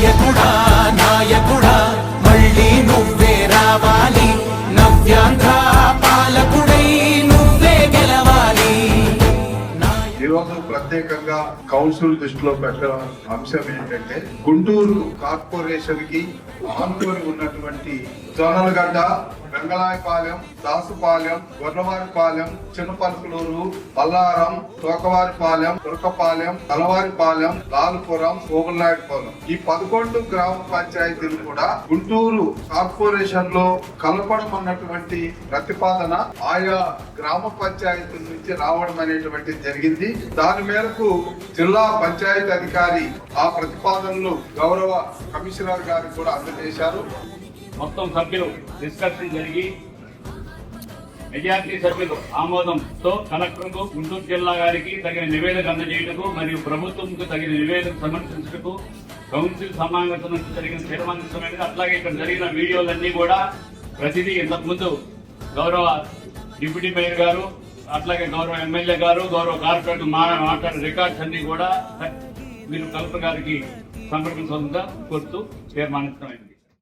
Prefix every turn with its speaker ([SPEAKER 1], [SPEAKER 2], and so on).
[SPEAKER 1] నాయకుడా నాయకుడా మళ్ళీ నువ్వే రావాలి, నవ్యాంధ్ర పాలకుడై నువ్వే గెలవాలి.
[SPEAKER 2] ఈరోజు ప్రత్యేకంగా కౌన్సిల్ దృష్టిలో పెట్టిన అంశం ఏంటంటే గుంటూరు కార్పొరేషన్ కి ఆనుకొని ఉన్నటువంటి జోనలగడ్డ, వెంగళాయపాలెం, దాసుపాలెం, గొర్రవారిపాలెం, చిన్నపల్కులూరు, బల్లారం, తోకవారిపాలెం, తురకపాలెం, తలవారిపాలెం, లాలుపురం, ఓగులనాయుడుపాలెం ఈ 11 గ్రామ పంచాయతీలు కూడా గుంటూరు కార్పొరేషన్ లో కలపడమన్నటువంటి ప్రతిపాదన ఆయా గ్రామ పంచాయతీల నుంచి రావడం అనేటువంటిది జరిగింది. దాని మేరకు జిల్లా పంచాయతీ అధికారి ఆ ప్రతిపాదనలు గౌరవ కమిషనర్ గారికి కూడా అందజేశారు.
[SPEAKER 3] మొత్తం సభ్యులు డిస్కషన్ జరిగి మెజార్టీ సభ్యులు ఆమోదంతో కలెక్టర్కు, గుంటూరు జిల్లా గారికి తగిన నివేదిక అందజేయటకు మరియు ప్రభుత్వంకు తగిన నివేదిక సమర్పించటకు కౌన్సిల్ సమావేశం నుంచి జరిగిన తీర్మానించడం. అట్లాగే ఇక్కడ జరిగిన వీడియోలన్నీ కూడా ప్రతిదీ ఇంతకుముందు గౌరవ డిప్యూటీ మేయర్ గారు, అట్లాగే గౌరవ ఎమ్మెల్యే గారు, గౌరవ కార్పొరేటర్ మాట్లాడిన రికార్డ్స్ అన్ని కూడా మీరు కలెక్టర్ గారికి సమర్పించాలని కోరుతూ తీర్మానించడం.